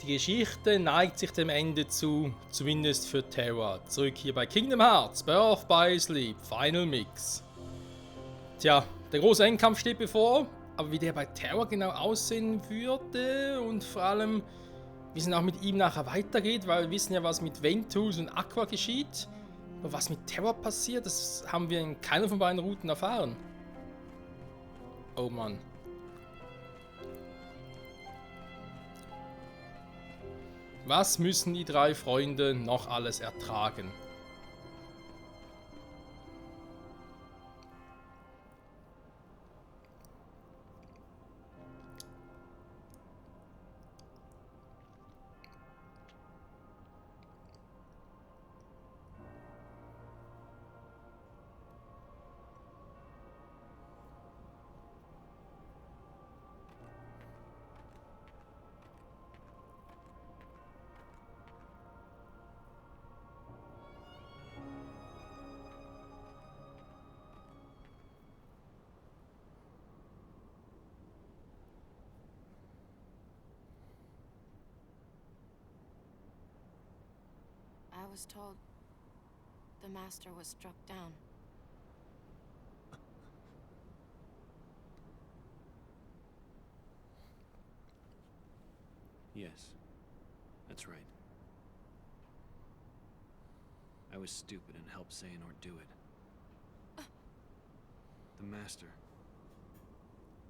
Die Geschichte neigt sich dem Ende zu, zumindest für Terra. Zurück hier bei Kingdom Hearts, Birth by Sleep, Final Mix. Tja, der große Endkampf steht bevor, aber wie der bei Terra genau aussehen würde und vor allem, wie es auch mit ihm nachher weitergeht, weil wir wissen ja, was mit Ventus und Aqua geschieht. Aber was mit Terra passiert, das haben wir in keiner von beiden Routen erfahren. Oh Mann. Was müssen die drei Freunde noch alles ertragen? I was told the master was struck down. Yes, that's right. I was stupid and helped Xehanort do it. The Master.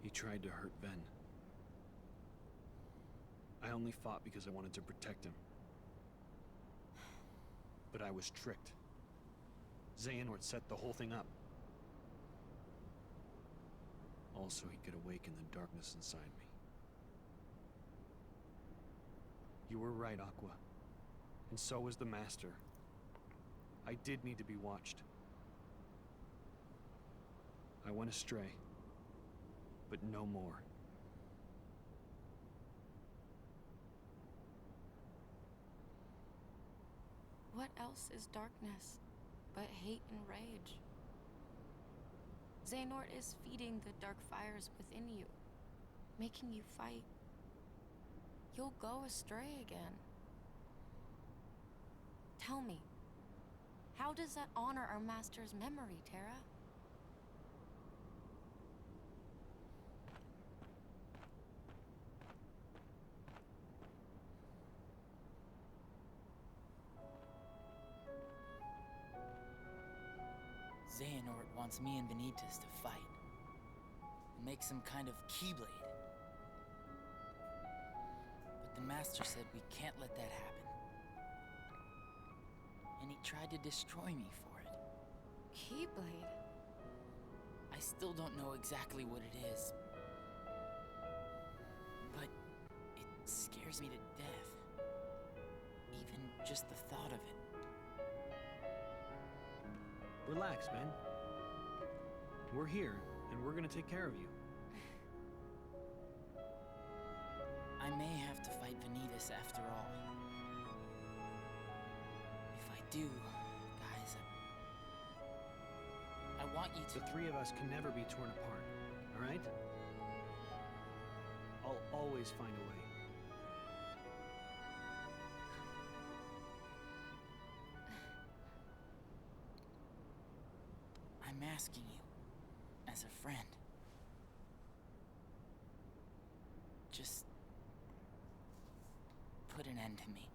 He tried to hurt Ven. I only fought because I wanted to protect him. But I was tricked. Xehanort set the whole thing up. Also, he could awaken the darkness inside me. You were right, Aqua. And so was the Master. I did need to be watched. I went astray. But no more. What else is darkness but hate and rage? Xehanort is feeding the dark fires within you, making you fight. You'll go astray again. Tell me, how does that honor our master's memory, Terra? Xehanort wants me and Benitez to fight. Make some kind of Keyblade. But the Master said we can't let that happen. And he tried to destroy me for it. Keyblade? I still don't know exactly what it is. But it scares me to death. Even just the thought of it. Relax, man. We're here, and we're gonna take care of you. I may have to fight Benitez after all. If I do, guys, I want you to... The three of us can never be torn apart, all right? I'll always find a way. I'm asking you, as a friend. Just put an end to me.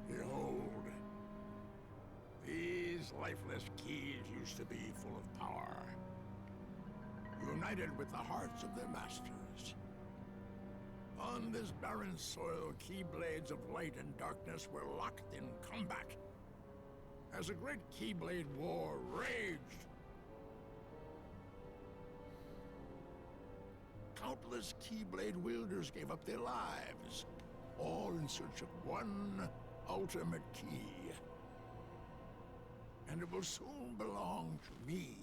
Behold, these lifeless keys used to be full of power, united with the hearts of their masters. On this barren soil, Keyblades of light and darkness were locked in combat. As a great Keyblade war raged, countless Keyblade wielders gave up their lives, all in search of one ultimate key. And it will soon belong to me.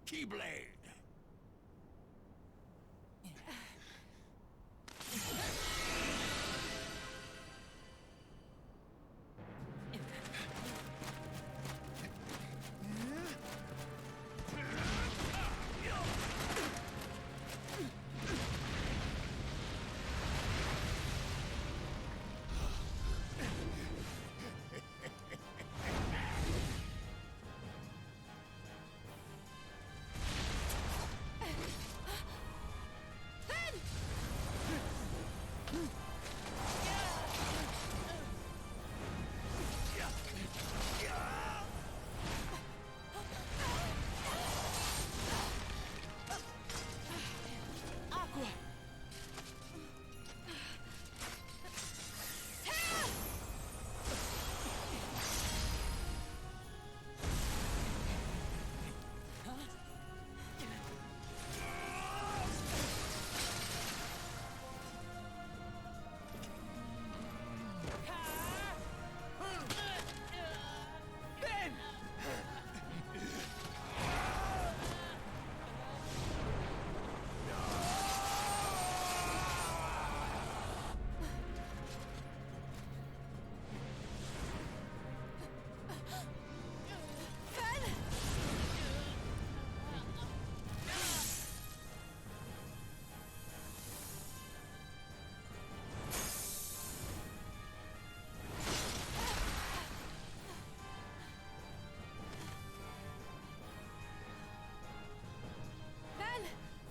Keyblade.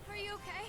Are you okay?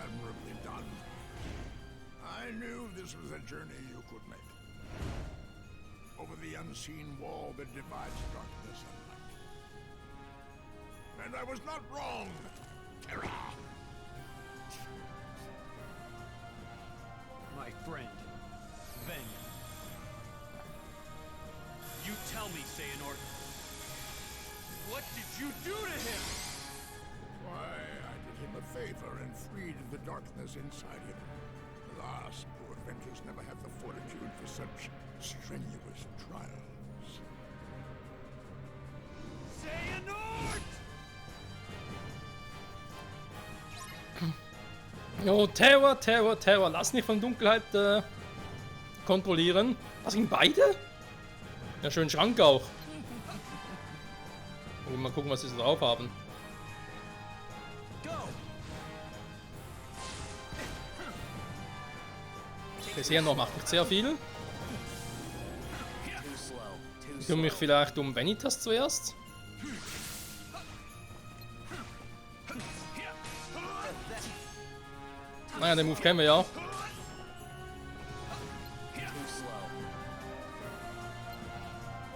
Admirably done. I knew this was a journey you could make. Over the unseen wall that divides darkness and light. And I was not wrong, Terra! My friend, Ven. You tell me, Xehanort. What did you do to him? Why, I did him a favor and freed the darkness inside him. Alas, poor adventurers never have the fortitude for such strenuous trials. Xehanort! Oh, Terror. Lass nicht von Dunkelheit kontrollieren. Was, gegen beide? Ja, schön Schrank auch. Oh, mal gucken, was sie so drauf haben. Bisher noch macht nicht sehr viel. Ich kümmere mich vielleicht um Vanitas zuerst. Naja, den Move kennen wir ja.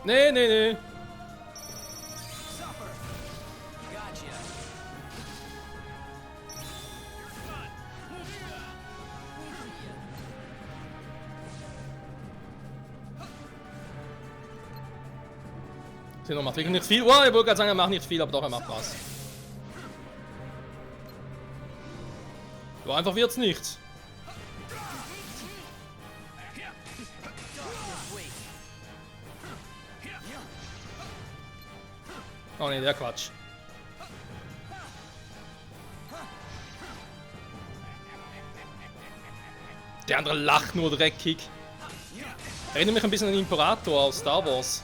Nee. Sinnoh macht wirklich nicht viel. Oh, ich wollte gerade sagen, er macht nicht viel, aber doch, er macht was. So einfach wird's nicht. Oh ne, der Quatsch. Der andere lacht nur dreckig. Erinnert mich ein bisschen an den Imperator aus Star Wars.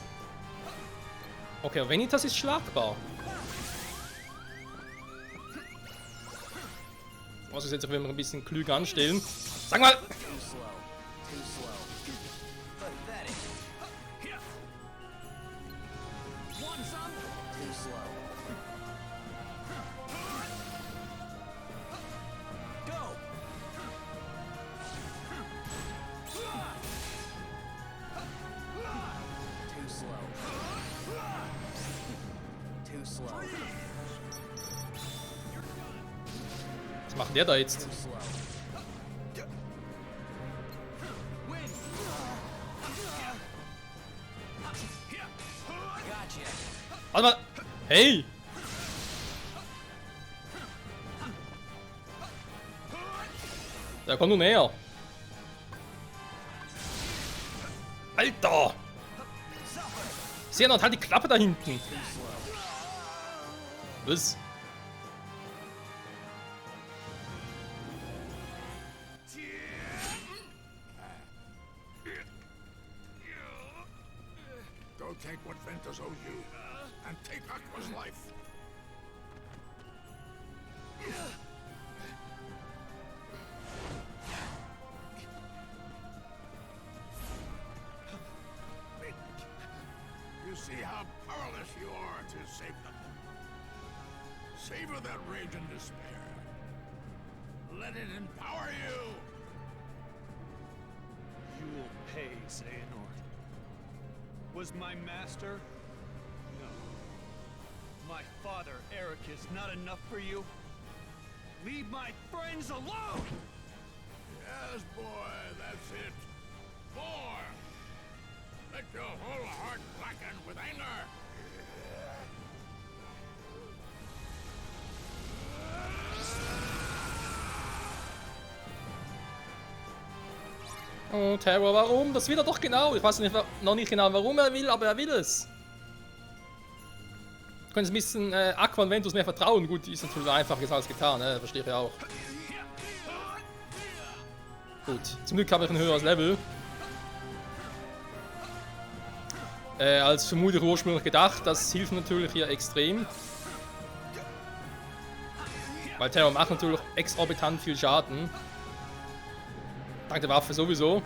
Okay, Vanitas ist schlagbar. Also jetzt wenn wir ein bisschen klug anstellen. Sag mal! Too slow. Too slow. Pathetic. Want some? Too slow. Go. Too slow. Too slow. Was macht der da jetzt? Too slow. Gotcha. Warte mal! Hey! Der kommt nur näher. Alter! Xehanort, halt die Klappe da hinten! Was? Go take what Ventus owes you, and take Aqua's life. You see how powerless you are to save them. Savor that rage and despair. Let it empower you. You will pay, Xehanort. Was my master? No. My father, Eric, is not enough for you? Leave my friends alone! Yes, boy, that's it. More. Let your whole heart blacken with anger. Oh, Terror, warum? Das will er doch genau. Ich weiß nicht, noch nicht genau, warum er will, aber er will es. Du könntest ein bisschen Aqua und Ventus mehr vertrauen. Gut, ist natürlich einfacher gesagt als getan, ne? Verstehe ich auch. Gut, zum Glück habe ich ein höheres Level. Als vermutlich ursprünglich gedacht, das hilft natürlich hier extrem. Weil Terror macht natürlich exorbitant viel Schaden. Dank der Waffe sowieso.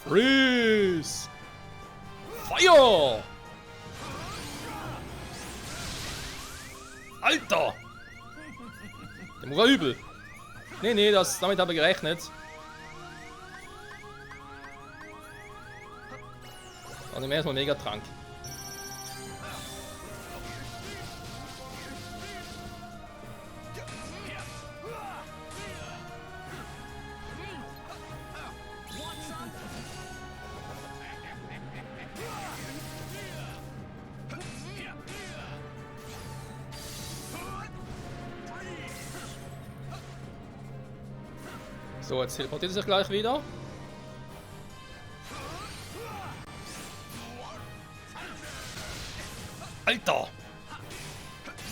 Freeze! Feuer! Alter! Der Move war übel. Nee, damit habe ich gerechnet. Dann nehmen wir erstmal Megatrank. So, jetzt teleportiert er sich gleich wieder. Alter!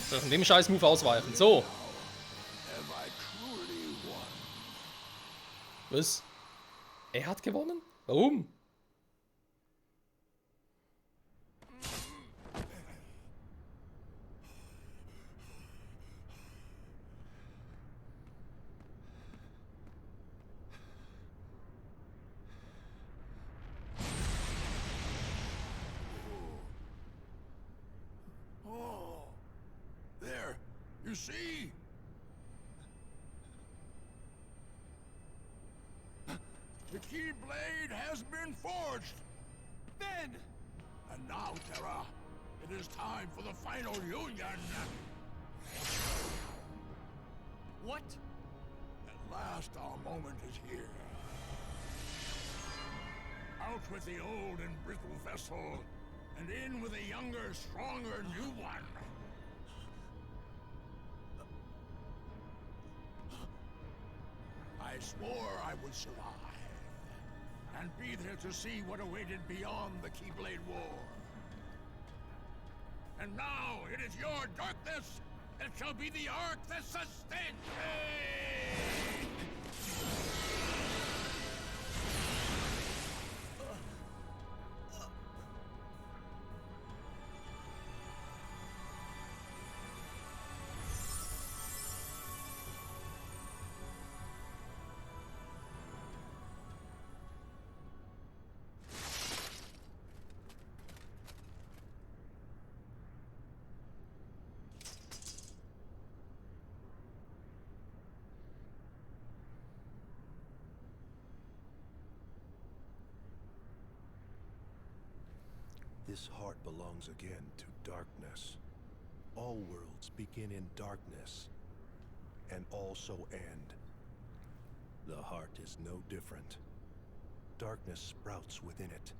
Soll ich von dem scheiß Move ausweichen? So! Was? Er hat gewonnen? Warum? There, you see? The Keyblade has been forged. Ben! And now, Terra, it is time for the final union. What? At last, our moment is here. Out with the old and brittle vessel, and in with a younger, stronger new one. I swore I would survive, and be there to see what awaited beyond the Keyblade War. And now it is your darkness that shall be the arc that sustains me! This heart belongs again to darkness. All worlds begin in darkness, and also end. The heart is no different. Darkness sprouts within it.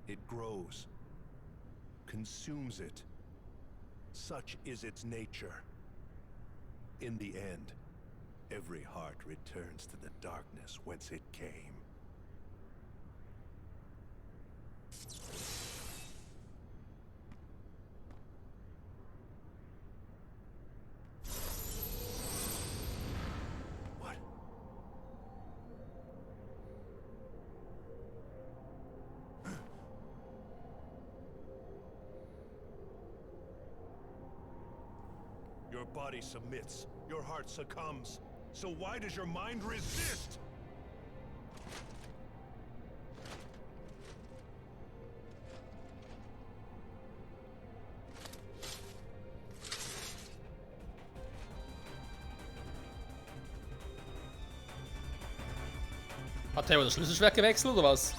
It grows, consumes it. Such is its nature. In the end, every heart returns to the darkness whence it came. What? Your body submits, your heart succumbs. So why does your mind resist? Hat Terra das Schlüsselschwert gewechselt oder was?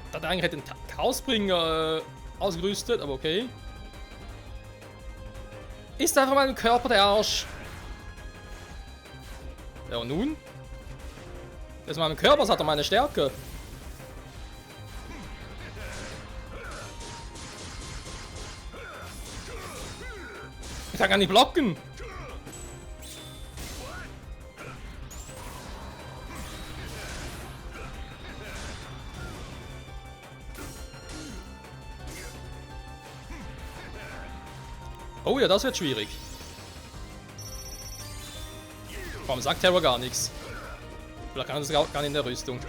Ich dachte eigentlich hätte den Chaosbringer ausgerüstet, aber okay. Ist einfach mal ein Körper der Arsch. Ja und nun? Das ist mal ein Körper, das hat er meine Stärke. Ich kann gar nicht blocken. Oh ja, das wird schwierig. Warum sagt Terra gar nichts? Vielleicht kann er das gar nicht in der Rüstung.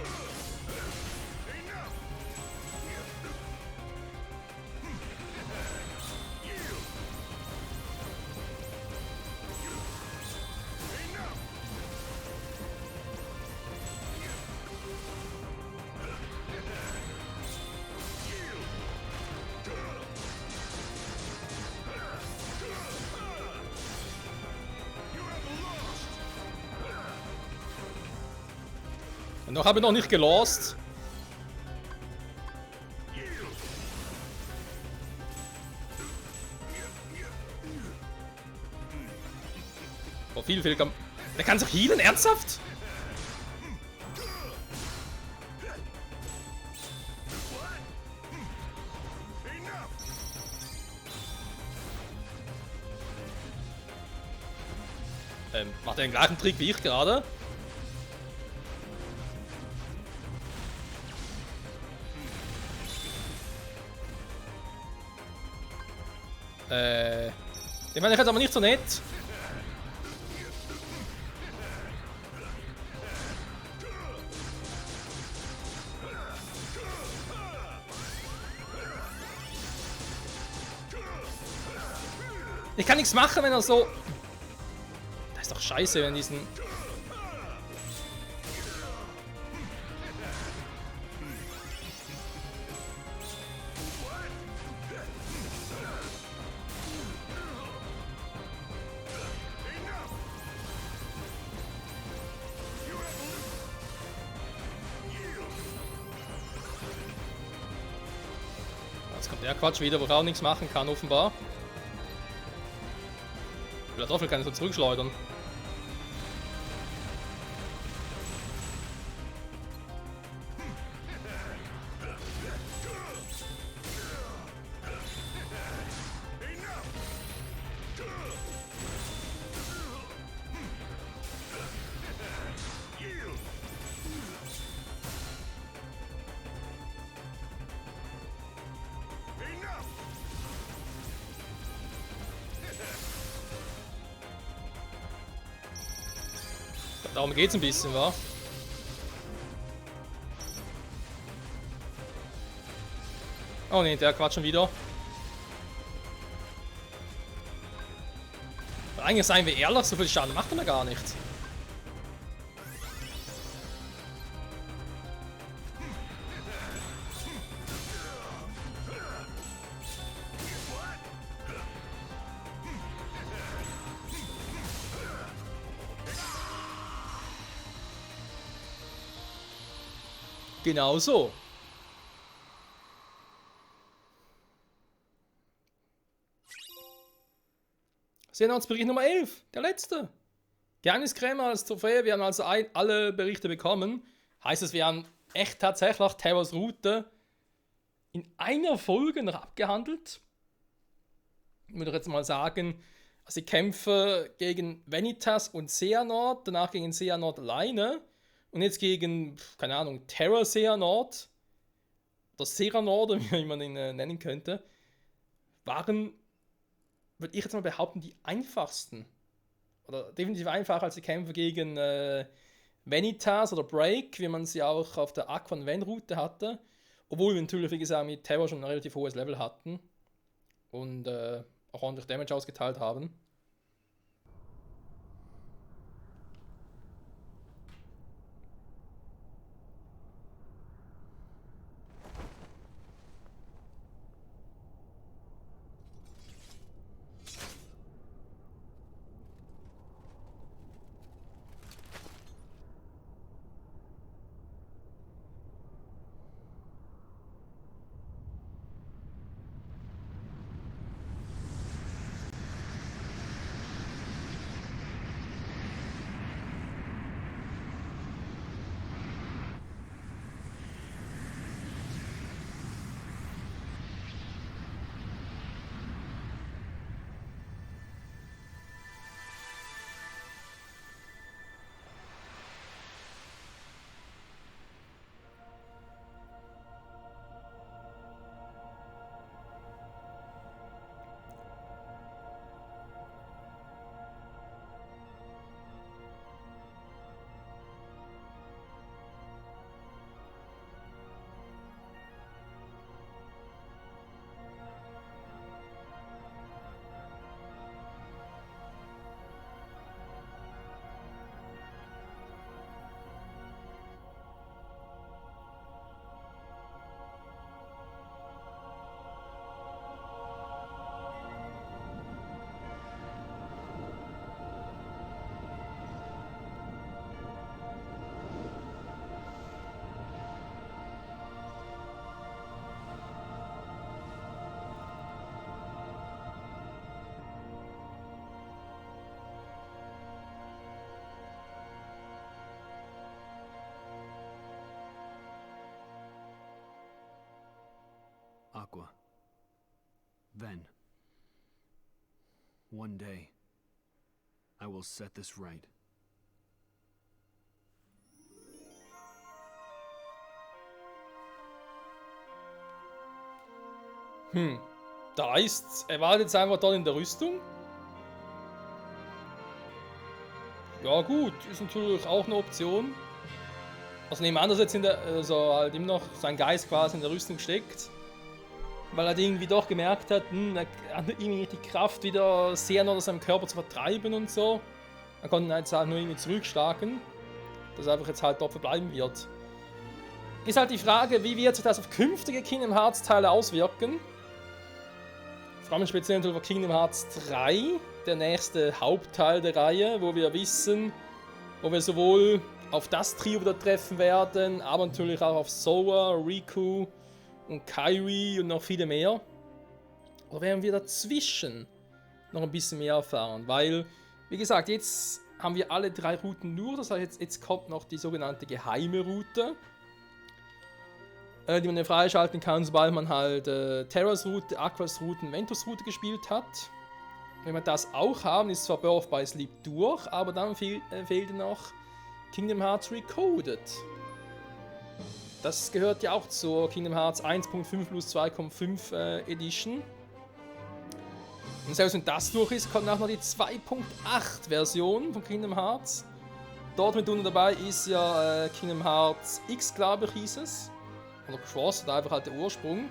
Und noch habe ich noch nicht gelost. Oh, viel kann... Der kann sich healen? Ernsthaft? Macht er den gleichen Trick wie ich gerade? Den meine ich jetzt aber nicht so nett. Ich kann nichts machen, wenn er so... Das ist doch scheiße, wenn diesen... Jetzt kommt der Quatsch wieder, wo er auch nichts machen kann, offenbar. Der Teufel kann ich so zurückschleudern. Darum geht's ein bisschen, wa? Oh ne, der Quatsch schon wieder. Eigentlich seien wir ehrlich, so viel Schaden macht er gar nicht. Genau so. Senatsbericht Nummer 11, der letzte. Geheimniskrämer als Trophäe, wir haben also alle Berichte bekommen. Heißt es, wir haben echt tatsächlich Terrors Route in einer Folge noch abgehandelt. Ich würde jetzt mal sagen, also die Kämpfe gegen Vanitas und Xehanort, danach gegen Xehanort alleine. Und jetzt gegen, keine Ahnung, Terror Xehanort oder Xehanort, wie man ihn nennen könnte, waren, würde ich jetzt mal behaupten, die einfachsten. Oder definitiv einfacher als die Kämpfe gegen Vanitas oder Break, wie man sie auch auf der Aquan Ven Route hatte. Obwohl wir natürlich, wie gesagt, mit Terror schon ein relativ hohes Level hatten. Und auch ordentlich Damage ausgeteilt haben. Aqua. Ven. One day, I will set this right. Da heißt's, er war jetzt einfach dort in der Rüstung. Ja gut, ist natürlich auch eine Option. Also nehmen wir an, dass jetzt also halt immer noch sein Geist quasi in der Rüstung steckt. Weil er irgendwie doch gemerkt hat, er hat irgendwie nicht die Kraft, wieder Xehanort aus seinem Körper zu vertreiben und so. Er konnte ihn jetzt halt nur irgendwie zurückschlagen, dass er einfach jetzt halt dort verbleiben wird. Ist halt die Frage, wie wird sich das auf künftige Kingdom Hearts Teile auswirken? Vor allem speziell natürlich auf Kingdom Hearts 3, der nächste Hauptteil der Reihe, wo wir wissen, wo wir sowohl auf das Trio wieder treffen werden, aber natürlich auch auf Sora, Riku und Kyrie und noch viele mehr? Oder werden wir dazwischen noch ein bisschen mehr erfahren? Weil, wie gesagt, jetzt haben wir alle 3 Routen durch. Das heißt, jetzt kommt noch die sogenannte geheime Route, die man dann freischalten kann, sobald man halt Terras Route, Aquas Route und Ventus Route gespielt hat. Wenn wir das auch haben, ist zwar Birth by Sleep durch, aber dann fehlt noch Kingdom Hearts Recoded. Das gehört ja auch zur Kingdom Hearts 1.5 plus 2.5 Edition. Und selbst wenn das durch ist, kommt auch noch die 2.8 Version von Kingdom Hearts. Dort mit unten dabei ist ja Kingdom Hearts X, glaube ich, hieß es. Oder Cross, oder einfach halt der Ursprung.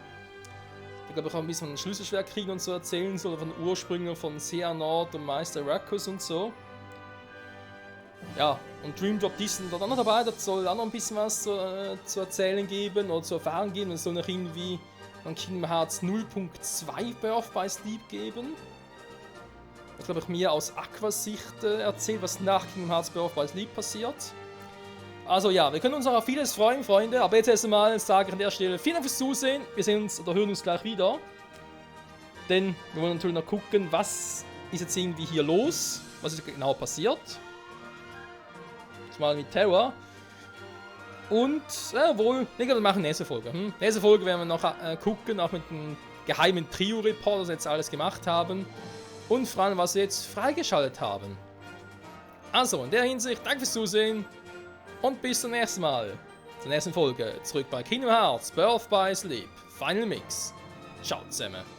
Ich glaube, ich auch ein bisschen von den Schlüsselschwertkriegen und so erzählen soll, oder von den Ursprüngen von Xehanort und Meister Rakus und so. Ja, und Dream Drop Disney da noch dabei, das soll auch noch ein bisschen was zu erzählen geben oder zu erfahren geben. Es soll noch irgendwie an Kingdom Hearts 0.2 Birth by Sleep geben. Das glaube ich mir aus Aquas Sicht erzählt, was nach Kingdom Hearts Birth by Sleep passiert. Also ja, wir können uns noch auf vieles freuen, Freunde, aber jetzt erst einmal sage ich an der Stelle vielen Dank fürs Zusehen. Wir sehen uns oder hören uns gleich wieder. Denn wir wollen natürlich noch gucken, was ist jetzt irgendwie hier los, was ist genau passiert. Mal mit Terra. Und, wir machen nächste Folge. Nächste Folge werden wir noch gucken, auch mit dem geheimen Trio-Report, was wir jetzt alles gemacht haben. Und vor allem, was wir jetzt freigeschaltet haben. Also, in der Hinsicht, danke fürs Zusehen. Und bis zum nächsten Mal. Zur nächsten Folge. Zurück bei Kingdom Hearts, Birth by Sleep, Final Mix. Ciao zusammen.